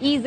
EZ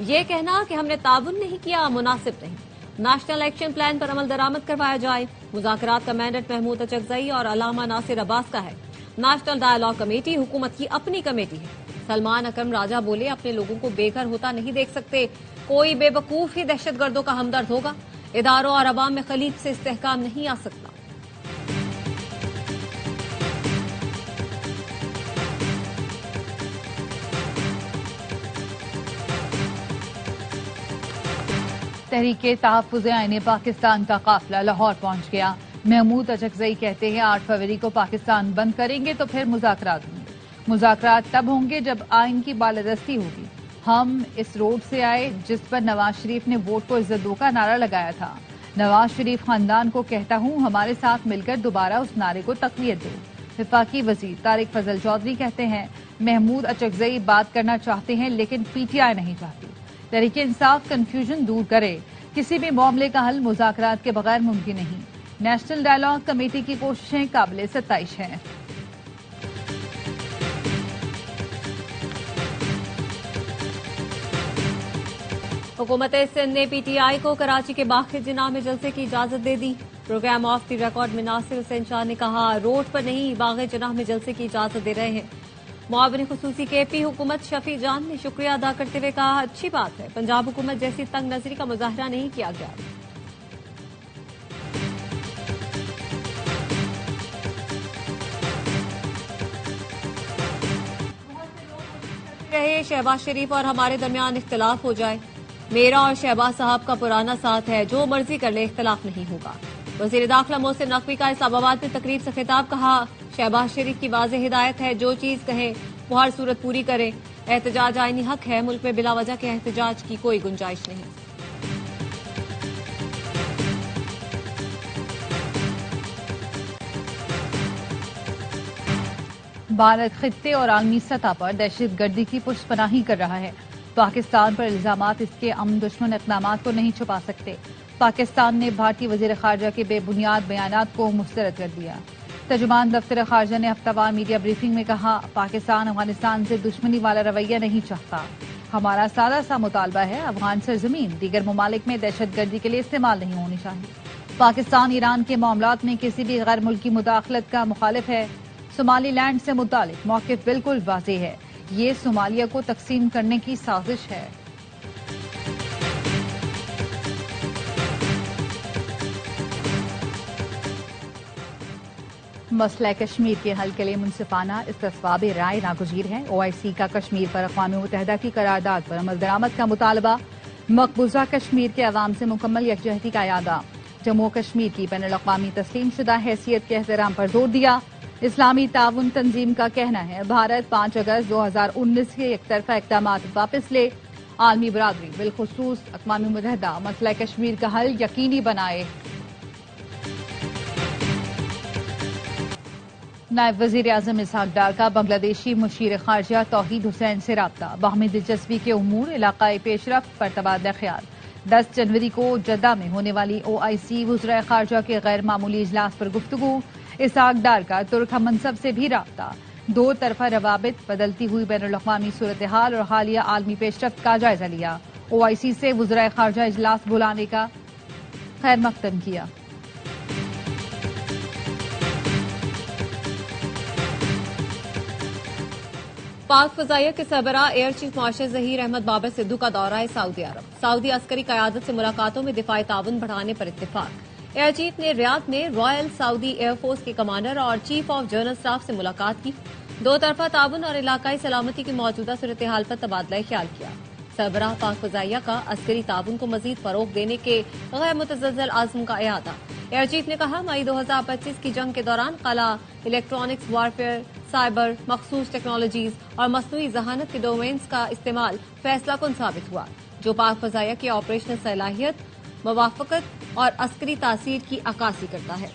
یہ کہنا کہ ہم نے تعاون نہیں کیا مناسب نہیں۔ نیشنل ایکشن پلان پر عمل درآمد کروایا جائے۔ مذاکرات کا مینڈیٹ محمود اچکزئی اور علامہ ناصر عباس کا ہے۔ نیشنل ڈائیلاگ کمیٹی حکومت کی اپنی کمیٹی ہے۔ سلمان اکرم راجہ بولے اپنے لوگوں کو بے گھر ہوتا نہیں دیکھ سکتے، کوئی بے وقوف ہی دہشت گردوں کا ہمدرد ہوگا۔ اداروں اور عوام میں خلیج سے استحکام نہیں آ سکتا۔ تحریک تحفظ آئین پاکستان کا قافلہ لاہور پہنچ گیا۔ محمود اچکزئی کہتے ہیں 8 فروری کو پاکستان بند کریں گے تو پھر مذاکرات ہوں گے۔ مذاکرات تب ہوں گے جب آئین کی بالادستی ہوگی۔ ہم اس روڈ سے آئے جس پر نواز شریف نے ووٹ کو عزت دو کا نعرہ لگایا تھا۔ نواز شریف خاندان کو کہتا ہوں ہمارے ساتھ مل کر دوبارہ اس نعرے کو تقویت دو۔ وفاقی وزیر طارق فضل چودھری کہتے ہیں محمود اچکزئی بات کرنا چاہتے ہیں لیکن پی ٹی آئی نہیں چاہتی۔ تحریک انصاف کنفیوژن دور کرے، کسی بھی معاملے کا حل مذاکرات کے بغیر ممکن نہیں۔ نیشنل ڈائیلاگ کمیٹی کی کوششیں قابل ستائش ہیں۔ حکومت سندھ نے پی ٹی آئی کو کراچی کے باغ جناح میں جلسے کی اجازت دے دی۔ پروگرام آف دی ریکارڈ میں ناصر حسین شاہ نے کہا روڈ پر نہیں باغ جناح میں جلسے کی اجازت دے رہے ہیں۔ معاون خصوصی کے پی حکومت شفیع جان نے شکریہ ادا کرتے ہوئے کہا اچھی بات ہے، پنجاب حکومت جیسی تنگ نظری کا مظاہرہ نہیں کیا گیا۔ رہے شہباز شریف اور ہمارے درمیان اختلاف ہو جائے، میرا اور شہباز صاحب کا پرانا ساتھ ہے، جو مرضی کر لے اختلاف نہیں ہوگا۔ وزیر داخلہ محسن نقوی کا اسلام آباد میں تقریب سے خطاب، کہا شہباز شریف کی واضح ہدایت ہے جو چیز کہیں وہ ہر صورت پوری کرے۔ احتجاج آئینی حق ہے، ملک میں بلا وجہ کے احتجاج کی کوئی گنجائش نہیں۔ بھارت خطے اور عالمی سطح پر دہشت گردی کی پشت پناہی کر رہا ہے۔ پاکستان پر الزامات اس کے امن دشمن اقدامات کو نہیں چھپا سکتے۔ پاکستان نے بھارتی وزیر خارجہ کے بے بنیاد بیانات کو مسترد کر دیا۔ ترجمان دفتر خارجہ نے ہفتہ وار میڈیا بریفنگ میں کہا پاکستان افغانستان سے دشمنی والا رویہ نہیں چاہتا۔ ہمارا سادہ سا مطالبہ ہے افغان سرزمین دیگر ممالک میں دہشت گردی کے لیے استعمال نہیں ہونی چاہیے۔ پاکستان ایران کے معاملات میں کسی بھی غیر ملکی مداخلت کا مخالف ہے۔ صومالی لینڈ سے متعلق موقف بالکل واضح ہے، یہ صومالیہ کو تقسیم کرنے کی سازش ہے۔ مسئلہ کشمیر کے حل کے لیے منصفانہ استصواب رائے ناگزیر ہے۔ او آئی سی کا کشمیر پر اقوام متحدہ کی قرارداد پر عمل درآمد کا مطالبہ۔ مقبوضہ کشمیر کے عوام سے مکمل یکجہتی کا اعادہ۔ جموں کشمیر کی بین الاقوامی تسلیم شدہ حیثیت کے احترام پر زور دیا۔ اسلامی تعاون تنظیم کا کہنا ہے بھارت 5 اگست 2019 کے یک طرفہ اقدامات واپس لے۔ عالمی برادری بالخصوص اقوام متحدہ مسئلہ کشمیر کا حل یقینی بنائے۔ نائب وزیر اعظم اسحاق ڈار کا بنگلہ دیشی مشیر خارجہ توحید حسین سے رابطہ۔ باہمی دلچسپی کے امور علاقائی پیش رفت پر تبادلہ خیال۔ 10 جنوری کو جدہ میں ہونے والی او آئی سی وزرائے خارجہ کے غیر معمولی اجلاس پر گفتگو۔ اسحاق ڈار کا ترک ہم منصب سے بھی رابطہ۔ 2 طرفہ روابط، بدلتی ہوئی بین الاقوامی صورتحال اور حالیہ عالمی پیش رفت کا جائزہ لیا۔ او آئی سی سے وزرائے خارجہ اجلاس بلانے کا خیر مقدم کیا۔ پاک فضائیہ کے سربراہ air chief marshal Zaheer Ahmed Babar Sidhu کا دورہ سعودی عرب۔ سعودی عسکری قیادت سے ملاقاتوں میں دفاعی تعاون بڑھانے پر اتفاق۔ ایئر چیف نے ریاض میں رائل سعودی ایئر فورس کے کمانڈر اور چیف آف جنرل اسٹاف سے ملاقات کی۔ 2 طرفہ تعاون اور علاقائی سلامتی کی موجودہ صورتحال پر تبادلہ خیال کیا۔ سربراہ پاک فضائیہ کا عسکری تعاون کو مزید فروغ دینے کے غیر متزلزل عزم کا اعادہ۔ ایئر چیف نے کہا مئی 2025 کی جنگ کے دوران خلا، الیکٹرانکس وارفیئر، سائبر، مخصوص ٹیکنالوجیز اور مصنوعی ذہانت کے ڈومینز کا استعمال فیصلہ کن ثابت ہوا، جو پاک فضائیہ کی آپریشنل صلاحیت، موافقت اور عسکری تاثیر کی عکاسی کرتا ہے۔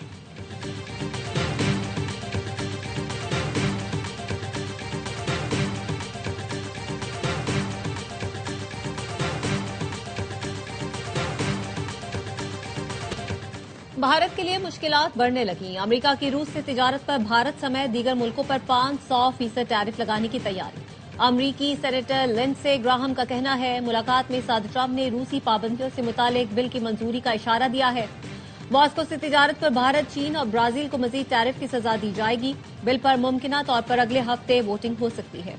بھارت کے لیے مشکلات بڑھنے لگیں۔ امریکہ کی روس سے تجارت پر بھارت سمیت دیگر ملکوں پر 500% ٹیرف لگانے کی تیاری۔ امریکی سینیٹر لنڈسے گراہم کا کہنا ہے ملاقات میں صدر ٹرمپ نے روسی پابندیوں سے متعلق بل کی منظوری کا اشارہ دیا ہے۔ ماسکو سے تجارت پر بھارت، چین اور برازیل کو مزید ٹیرف کی سزا دی جائے گی۔ بل پر ممکنہ طور پر اگلے ہفتے ووٹنگ ہو سکتی ہے۔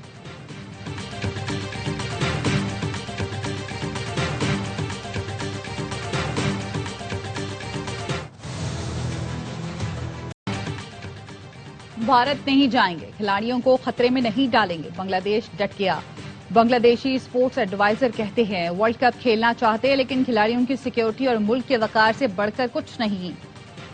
بھارت نہیں جائیں گے، کھلاڑیوں کو خطرے میں نہیں ڈالیں گے، بنگلہ دیش ڈٹ گیا۔ بنگلہ دیشی اسپورٹس ایڈوائزر کہتے ہیں ورلڈ کپ کھیلنا چاہتے لیکن کھلاڑیوں کی سیکیورٹی اور ملک کے وقار سے بڑھ کر کچھ نہیں۔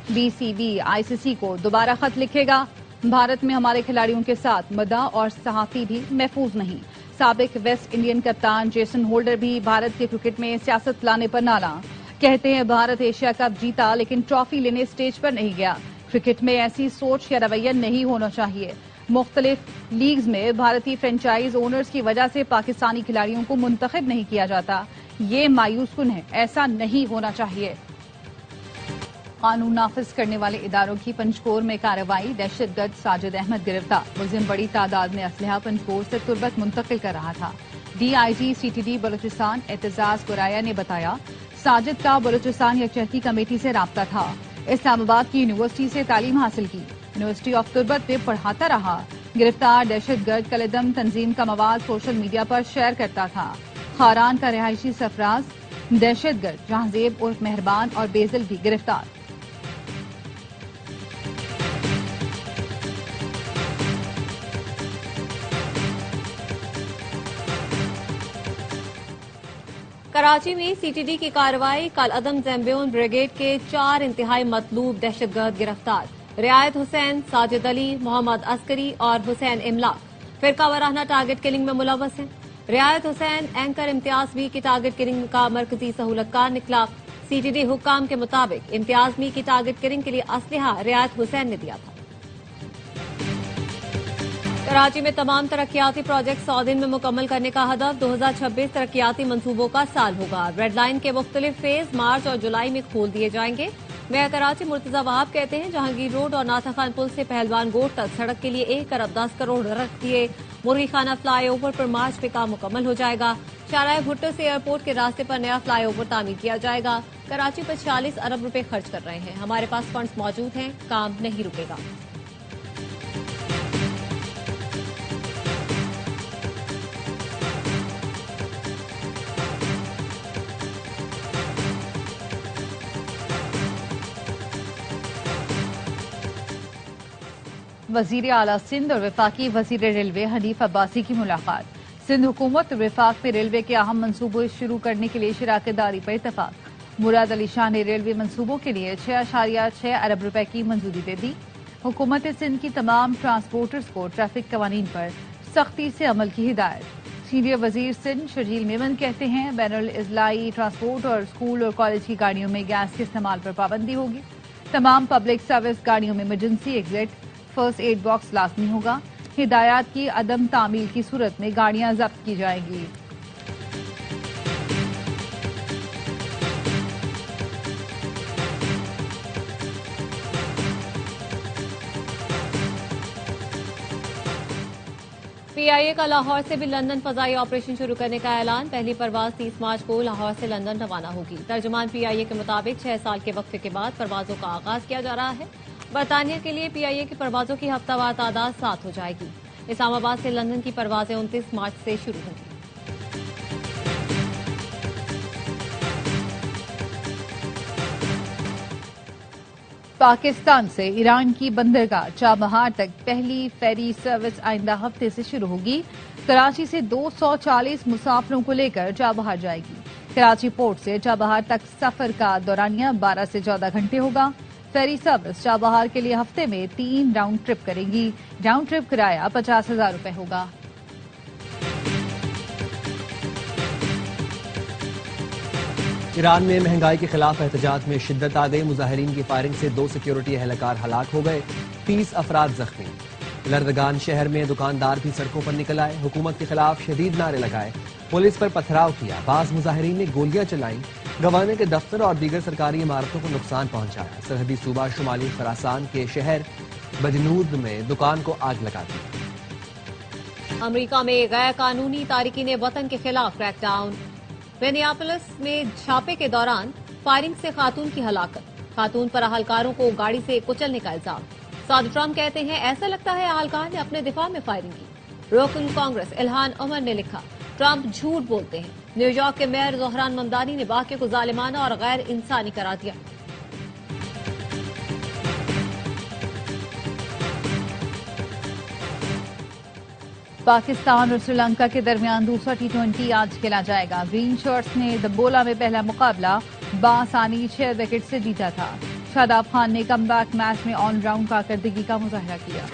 بی سی بی آئی سی سی کو دوبارہ خط لکھے گا۔ بھارت میں ہمارے کھلاڑیوں کے ساتھ مداح اور صحافی بھی محفوظ نہیں۔ سابق ویسٹ انڈین کپتان جیسن ہولڈر بھی بھارت کے کرکٹ میں سیاست لانے پر نالاں۔ کہتے ہیں بھارت ایشیا کپ جیتا لیکن ٹرافی لینے اسٹیج پر نہیں گیا۔ کرکٹ میں ایسی سوچ یا رویہ نہیں ہونا چاہیے۔ مختلف لیگز میں بھارتی فرنچائز اونرز کی وجہ سے پاکستانی کھلاڑیوں کو منتخب نہیں کیا جاتا، یہ مایوس کن ہے، ایسا نہیں ہونا چاہیے۔ قانون نافذ کرنے والے اداروں کی پنجکور میں کارروائی، دہشت گرد ساجد احمد گرفتار۔ ملزم بڑی تعداد میں اسلحہ پنجکور سے تربت منتقل کر رہا تھا۔ D I G C T D Balochistan Aitzaz Goraya نے بتایا ساجد کا بلوچستان یکجہتی کمیٹی سے رابطہ تھا۔ اسلام آباد کی یونیورسٹی سے تعلیم حاصل کی، یونیورسٹی آف تربت میں پڑھاتا رہا۔ گرفتار دہشت گرد کالعدم تنظیم کا مواد سوشل میڈیا پر شیئر کرتا تھا۔ خاران کا رہائشی سرفراز دہشت گرد جہانزیب عرف مہربان اور بیزل بھی گرفتار۔ کراچی میں سی ٹی ڈی کی کارروائی، کالعدم زیمبیون بریگیڈ کے 4 انتہائی مطلوب دہشت گرد گرفتار۔ رعایت حسین، ساجد علی، محمد عسکری اور حسین املاک فرقہ وارانہ ٹارگٹ کلنگ میں ملوث ہیں۔ رعایت حسین اینکر امتیاز بھی کی ٹارگٹ کلنگ کا مرکزی سہولت کار نکلا۔ سی ٹی ڈی حکام کے مطابق امتیاز می کی ٹارگٹ کلنگ کے لیے اسلحہ رعایت حسین نے دیا تھا۔ کراچی میں تمام ترقیاتی پروجیکٹ 100 دن میں مکمل کرنے کا ہدف، 2026 ترقیاتی منصوبوں کا سال ہوگا۔ ریڈ لائن کے مختلف فیز مارچ اور جولائی میں کھول دیے جائیں گے۔ میئر کراچی مرتضی وہاب کہتے ہیں جہانگیر روڈ اور ناطا خان پل سے پہلوان گوٹ تک سڑک کے لیے 1 ارب 10 کروڑ رکھ دیے۔ مرغی خانہ فلائی اوور پر مارچ میں کام مکمل ہو جائے گا۔ شاہراہ بھٹو سے ایئرپورٹ کے راستے پر نیا فلائی اوور تعمیر کیا جائے گا۔ کراچی پر 46 ارب روپے خرچ کر رہے ہیں، ہمارے پاس فنڈز موجود ہیں، کام نہیں رکے گا۔ وزیر اعلیٰ سندھ اور وفاقی وزیر ریلوے حنیف عباسی کی ملاقات۔ سندھ حکومت اور وفاق میں ریلوے کے اہم منصوبوں شروع کرنے کے لیے شراکت داری پر اتفاق۔ مراد علی شاہ نے ریلوے منصوبوں کے لیے 6.6 ارب روپے کی منظوری دے دی۔ حکومت سندھ کی تمام ٹرانسپورٹرز کو ٹریفک قوانین پر سختی سے عمل کی ہدایت۔ سینئر وزیر سندھ شرجیل میمن کہتے ہیں بین الاضلاعی ٹرانسپورٹ اور اسکول اور کالج کی گاڑیوں میں گیس کے استعمال پر پابندی ہوگی۔ تمام پبلک سروس گاڑیوں میں emergency exit first aid box لازمی ہوگا۔ ہدایات کی عدم تعمیل کی صورت میں گاڑیاں ضبط کی جائیں گی۔ پی آئی اے کا لاہور سے بھی لندن فضائی آپریشن شروع کرنے کا اعلان۔ پہلی پرواز 30 مارچ کو لاہور سے لندن روانہ ہوگی۔ ترجمان پی آئی اے کے مطابق 6 سال کے وقفے کے بعد پروازوں کا آغاز کیا جا رہا ہے۔ برطانیہ کے لیے پی آئی اے کی پروازوں کی ہفتہ وار تعداد 7 ہو جائے گی۔ اسلام آباد سے لندن کی پروازیں 29 مارچ سے شروع ہوں گی۔ پاکستان سے ایران کی بندرگاہ چابہار تک پہلی فیری سروس آئندہ ہفتے سے شروع ہوگی۔ کراچی سے 240 مسافروں کو لے کر چابہار جائے گی۔ کراچی پورٹ سے چابہار تک سفر کا دورانیہ 12 سے 14 گھنٹے ہوگا۔ فیری سروس چابہار کے لیے ہفتے میں 3 راؤنڈ ٹرپ کرے گی۔ راؤنڈ ٹرپ کرایہ 50,000 روپے ہوگا۔ ایران میں مہنگائی کے خلاف احتجاج میں شدت آ گئی۔ مظاہرین کی فائرنگ سے 2 سیکیورٹی اہلکار ہلاک ہو گئے، 30 افراد زخمی۔ لردگان شہر میں دکاندار بھی سڑکوں پر نکل آئے، حکومت کے خلاف شدید نعرے لگائے، پولیس پر پتھراؤ کیا، بعض مظاہرین نے گولیاں چلائیں، گورنر کے دفتر اور دیگر سرکاری عمارتوں کو نقصان پہنچایا۔ سرحدی صوبہ شمالی خراسان کے شہر بجنود میں دکان کو آگ لگا دی۔ امریکہ میں غیر قانونی تارکین وطن کے خلاف کریک ڈاؤن، مینیاپولس میں چھاپے کے دوران فائرنگ سے خاتون کی ہلاکت، خاتون پر اہلکاروں کو گاڑی سے کچلنے کا الزام۔ صدر ٹرمپ کہتے ہیں ایسا لگتا ہے اہلکار نے اپنے دفاع میں فائرنگ کی۔ رکن کانگریس الہان عمر نے لکھا ٹرمپ جھوٹ بولتے ہیں، نیو یارک کے میئر زہران ممدانی نے واقعے کو ظالمانہ اور غیر انسانی قرار دیا۔ پاکستان اور سری لنکا کے درمیان دوسرا ٹی20 آج کھیلا جائے گا۔ گرین شرٹس نے دبولا میں پہلا مقابلہ بآسانی 6 وکٹ سے جیتا تھا۔ شاداب خان نے کم بیک میچ میں آل راؤنڈ کارکردگی کا مظاہرہ کیا۔